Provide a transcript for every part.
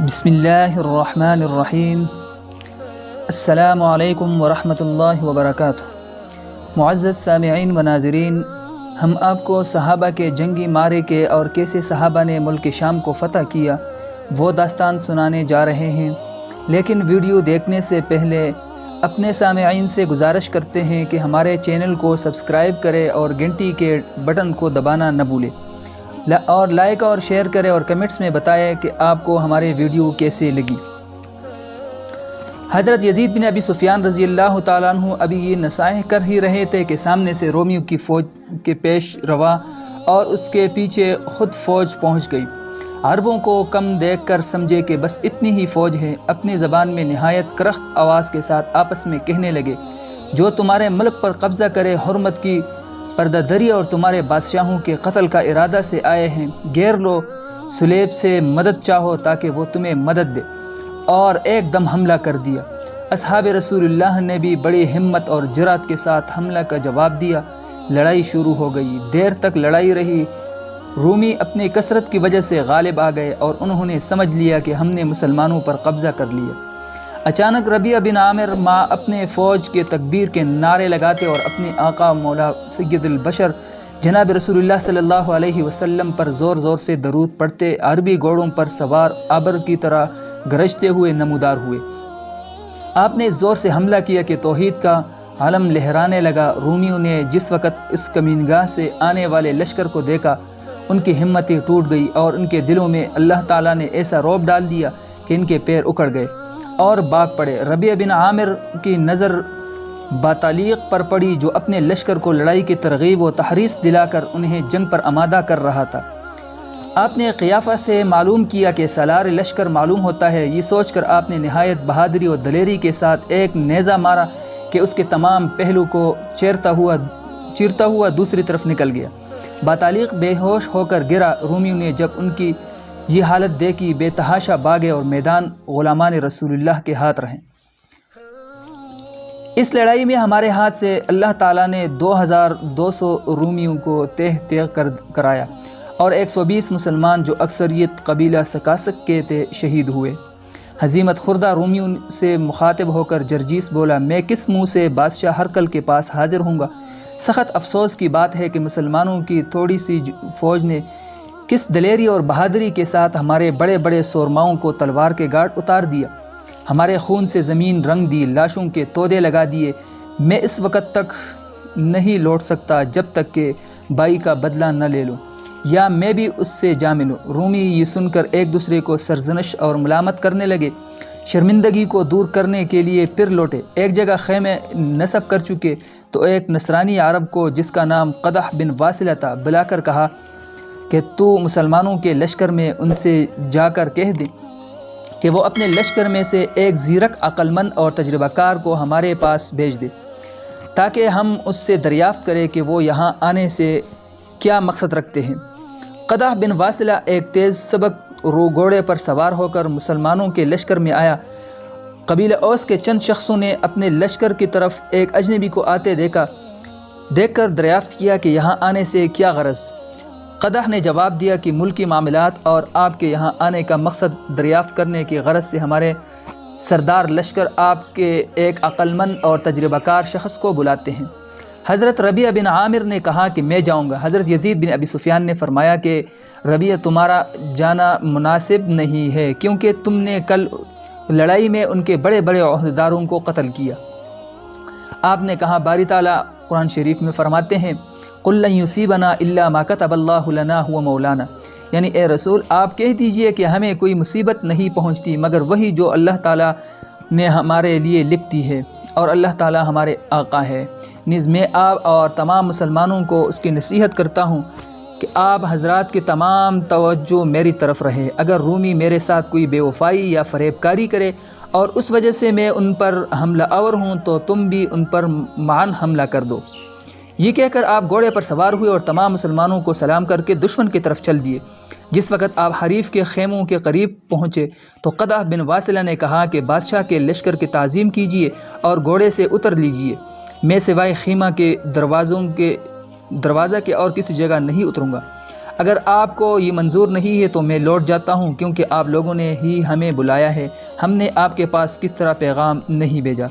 بسم اللہ الرحمن الرحیم۔ السلام علیکم ورحمۃ اللہ وبرکاتہ۔ معزز سامعین و ناظرین، ہم آپ کو صحابہ کے جنگی معرکے اور کیسے صحابہ نے ملک شام کو فتح کیا وہ داستان سنانے جا رہے ہیں، لیکن ویڈیو دیکھنے سے پہلے اپنے سامعین سے گزارش کرتے ہیں کہ ہمارے چینل کو سبسکرائب کرے اور گھنٹی کے بٹن کو دبانا نہ بھولے، اور لائک اور شیئر کرے اور کمنٹس میں بتائے کہ آپ کو ہمارے ویڈیو کیسے لگی۔ حضرت یزید بن ابی سفیان رضی اللہ تعالیٰ عنہ ابھی یہ نصائح کر ہی رہے تھے کہ سامنے سے رومیوں کی فوج کے پیش روا اور اس کے پیچھے خود فوج پہنچ گئی۔ عربوں کو کم دیکھ کر سمجھے کہ بس اتنی ہی فوج ہے، اپنی زبان میں نہایت کرخت آواز کے ساتھ آپس میں کہنے لگے، جو تمہارے ملک پر قبضہ کرے، حرمت کی پردہ دری اور تمہارے بادشاہوں کے قتل کا ارادہ سے آئے ہیں، گھیر لو، سلیب سے مدد چاہو تاکہ وہ تمہیں مدد دے، اور ایک دم حملہ کر دیا۔ اصحاب رسول اللہ نے بھی بڑی ہمت اور جرأت کے ساتھ حملہ کا جواب دیا۔ لڑائی شروع ہو گئی، دیر تک لڑائی رہی۔ رومی اپنی کثرت کی وجہ سے غالب آ گئے اور انہوں نے سمجھ لیا کہ ہم نے مسلمانوں پر قبضہ کر لیا۔ اچانک ربیعہ بن عامر اپنے فوج کے تکبیر کے نعرے لگاتے اور اپنے آقا مولا سید البشر جناب رسول اللہ صلی اللہ علیہ وسلم پر زور زور سے درود پڑھتے عربی گھوڑوں پر سوار آبر کی طرح گرجتے ہوئے نمودار ہوئے۔ آپ نے زور سے حملہ کیا کہ توحید کا علم لہرانے لگا۔ رومیوں نے جس وقت اس کمینگاہ سے آنے والے لشکر کو دیکھا، ان کی ہمتیں ٹوٹ گئی اور ان کے دلوں میں اللہ تعالیٰ نے ایسا رعب ڈال دیا کہ ان کے پیر اکڑ گئے اور بھاگ پڑے۔ ربیعہ بن عامر کی نظر بطالیق پر پڑی، جو اپنے لشکر کو لڑائی کی ترغیب و تحریص دلا کر انہیں جنگ پر آمادہ کر رہا تھا۔ آپ نے قیافہ سے معلوم کیا کہ سالار لشکر معلوم ہوتا ہے۔ یہ سوچ کر آپ نے نہایت بہادری و دلیری کے ساتھ ایک نیزہ مارا کہ اس کے تمام پہلو کو چیرتا ہوا دوسری طرف نکل گیا۔ بطالیق بے ہوش ہو کر گرا۔ رومیوں نے جب ان کی یہ حالت دیکھی، بے تحاشا بھاگے اور میدان غلامان رسول اللہ کے ہاتھ رہے۔ اس لڑائی میں ہمارے ہاتھ سے اللہ تعالیٰ نے 2200 رومیوں کو تہ کرایا اور 120 مسلمان جو اکثریت قبیلہ سکاسک کے تھے شہید ہوئے۔ ہزیمت خوردہ رومیوں سے مخاطب ہو کر جرجیس بولا، میں کس منہ سے بادشاہ ہرقل کے پاس حاضر ہوں گا؟ سخت افسوس کی بات ہے کہ مسلمانوں کی تھوڑی سی فوج نے کس دلیری اور بہادری کے ساتھ ہمارے بڑے بڑے سورماؤں کو تلوار کے گھاٹ اتار دیا، ہمارے خون سے زمین رنگ دی، لاشوں کے تودے لگا دیے۔ میں اس وقت تک نہیں لوٹ سکتا جب تک کہ بائی کا بدلہ نہ لے لوں یا میں بھی اس سے جا ملوں۔ رومی یہ سن کر ایک دوسرے کو سرزنش اور ملامت کرنے لگے۔ شرمندگی کو دور کرنے کے لیے پھر لوٹے، ایک جگہ خیمے نصب کر چکے تو ایک نصرانی عرب کو جس کا نام قدح بن واصلہ تھا بلا کر کہا کہ تو مسلمانوں کے لشکر میں ان سے جا کر کہہ دے کہ وہ اپنے لشکر میں سے ایک زیرک، عقل مند اور تجربہ کار کو ہمارے پاس بھیج دے تاکہ ہم اس سے دریافت کریں کہ وہ یہاں آنے سے کیا مقصد رکھتے ہیں۔ قدح بن واصلہ ایک تیز سبک گھوڑے پر سوار ہو کر مسلمانوں کے لشکر میں آیا۔ قبیلہ اوس کے چند شخصوں نے اپنے لشکر کی طرف ایک اجنبی کو آتے دیکھ کر دریافت کیا کہ یہاں آنے سے کیا غرض؟ قدح نے جواب دیا کہ ملکی معاملات اور آپ کے یہاں آنے کا مقصد دریافت کرنے کی غرض سے ہمارے سردار لشکر آپ کے ایک عقل مند اور تجربہ کار شخص کو بلاتے ہیں۔ حضرت ربیعہ بن عامر نے کہا کہ میں جاؤں گا۔ حضرت یزید بن ابی سفیان نے فرمایا کہ ربیعہ، تمہارا جانا مناسب نہیں ہے کیونکہ تم نے کل لڑائی میں ان کے بڑے بڑے عہدیداروں کو قتل کیا۔ آپ نے کہا، باری تعالیٰ قرآن شریف میں فرماتے ہیں، قُل لَن يُصِيبَنَا إِلَّا مَا كَتَبَ اللَّهُ لَنَا هُوَ مَوْلَانَا، یعنی اے رسول آپ کہہ دیجئے کہ ہمیں کوئی مصیبت نہیں پہنچتی مگر وہی جو اللہ تعالیٰ نے ہمارے لیے لکھ دی ہے، اور اللہ تعالیٰ ہمارے آقا ہے۔ نیز میں آپ اور تمام مسلمانوں کو اس کی نصیحت کرتا ہوں کہ آپ حضرات کی تمام توجہ میری طرف رہے۔ اگر رومی میرے ساتھ کوئی بے وفائی یا فریب کاری کرے اور اس وجہ سے میں ان پر حملہ آور ہوں تو تم بھی ان پر معاً حملہ کر دو۔ یہ کہہ کر آپ گھوڑے پر سوار ہوئے اور تمام مسلمانوں کو سلام کر کے دشمن کی طرف چل دیے۔ جس وقت آپ حریف کے خیموں کے قریب پہنچے تو قدح بن واصلہ نے کہا کہ بادشاہ کے لشکر کی تعظیم کیجیے اور گھوڑے سے اتر لیجیے، میں سوائے خیمہ کے دروازہ کے اور کسی جگہ نہیں اتروں گا۔ اگر آپ کو یہ منظور نہیں ہے تو میں لوٹ جاتا ہوں، کیونکہ آپ لوگوں نے ہی ہمیں بلایا ہے، ہم نے آپ کے پاس کس طرح پیغام نہیں بھیجا۔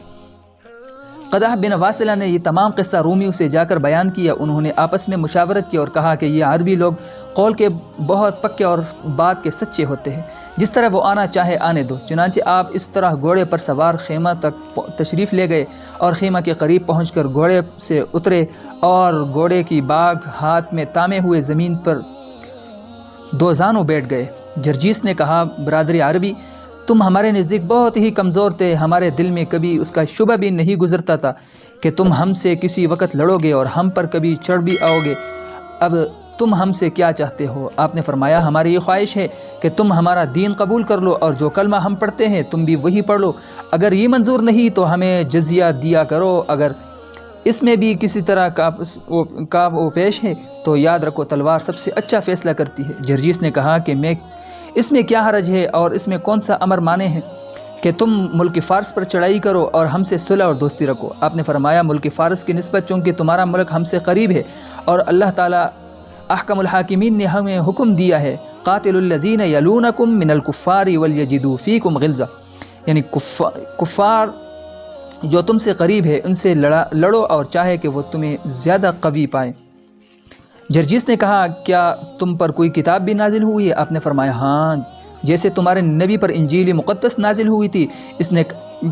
قدح بن واصلہ نے یہ تمام قصہ رومیوں سے جا کر بیان کیا۔ انہوں نے آپس میں مشاورت کی اور کہا کہ یہ عربی لوگ قول کے بہت پکے اور بات کے سچے ہوتے ہیں، جس طرح وہ آنا چاہے آنے دو۔ چنانچہ آپ اس طرح گھوڑے پر سوار خیمہ تک تشریف لے گئے اور خیمہ کے قریب پہنچ کر گھوڑے سے اترے اور گھوڑے کی باگ ہاتھ میں تامے ہوئے زمین پر دو زانوں بیٹھ گئے۔ جرجیس نے کہا، برادری عربی، تم ہمارے نزدیک بہت ہی کمزور تھے، ہمارے دل میں کبھی اس کا شبہ بھی نہیں گزرتا تھا کہ تم ہم سے کسی وقت لڑو گے اور ہم پر کبھی چڑھ بھی آؤ گے۔ اب تم ہم سے کیا چاہتے ہو؟ آپ نے فرمایا، ہماری یہ خواہش ہے کہ تم ہمارا دین قبول کر لو اور جو کلمہ ہم پڑھتے ہیں تم بھی وہی پڑھ لو۔ اگر یہ منظور نہیں تو ہمیں جزیہ دیا کرو، اگر اس میں بھی کسی طرح کا وہ پیش ہے تو یاد رکھو تلوار سب سے اچھا فیصلہ کرتی ہے۔ جرجیس نے کہا کہ اس میں کیا حرج ہے اور اس میں کون سا امر مانے ہے کہ تم ملک فارس پر چڑھائی کرو اور ہم سے صلح اور دوستی رکھو۔ آپ نے فرمایا، ملک فارس کی نسبت چونکہ تمہارا ملک ہم سے قریب ہے اور اللہ تعالیٰ احکم الحاکمین نے ہمیں حکم دیا ہے، قاتل الذین یلونکم من الکفار ولیجدوا فیکم غلظہ، یعنی کفار جو تم سے قریب ہے ان سے لڑو اور چاہے کہ وہ تمہیں زیادہ قوی پائیں۔ جرجیس نے کہا، کیا تم پر کوئی کتاب بھی نازل ہوئی ہے؟ آپ نے فرمایا، ہاں، جیسے تمہارے نبی پر انجیل مقدس نازل ہوئی تھی۔ اس نے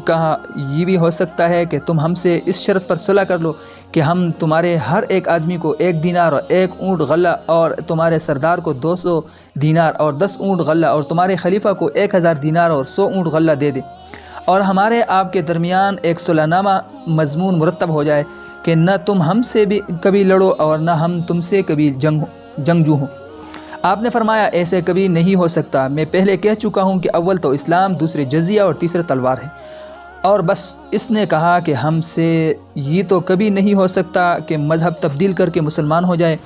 کہا، یہ بھی ہو سکتا ہے کہ تم ہم سے اس شرط پر صلح کر لو کہ ہم تمہارے ہر ایک آدمی کو 1 دینار اور 1 اونٹ غلہ، اور تمہارے سردار کو 200 دینار اور 10 اونٹ غلہ، اور تمہارے خلیفہ کو 1000 دینار اور 100 اونٹ غلہ دے دیں، اور ہمارے آپ کے درمیان ایک صلح نامہ مضمون مرتب ہو جائے کہ نہ تم ہم سے بھی کبھی لڑو اور نہ ہم تم سے کبھی جنگجو ہوں۔ آپ نے فرمایا، ایسے کبھی نہیں ہو سکتا، میں پہلے کہہ چکا ہوں کہ اول تو اسلام، دوسرے جزیہ اور تیسرے تلوار ہے۔ اور بس اس نے کہا کہ ہم سے یہ تو کبھی نہیں ہو سکتا کہ مذہب تبدیل کر کے مسلمان ہو جائے،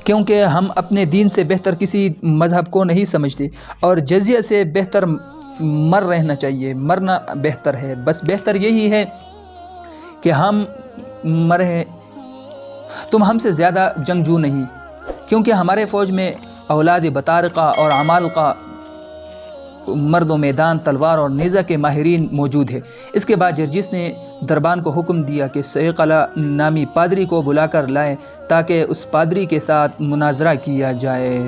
کیونکہ ہم اپنے دین سے بہتر کسی مذہب کو نہیں سمجھتے، اور جزیہ سے بہتر مر رہنا چاہیے، مرنا بہتر ہے۔ بس بہتر یہی ہے کہ ہم مریں، تم ہم سے زیادہ جنگجو نہیں، کیونکہ ہمارے فوج میں اولاد بطارقہ اور عمالقہ، مرد و میدان، تلوار اور نیزہ کے ماہرین موجود ہے۔ اس کے بعد جرجیس نے دربان کو حکم دیا کہ سیقلہ نامی پادری کو بلا کر لائیں تاکہ اس پادری کے ساتھ مناظرہ کیا جائے۔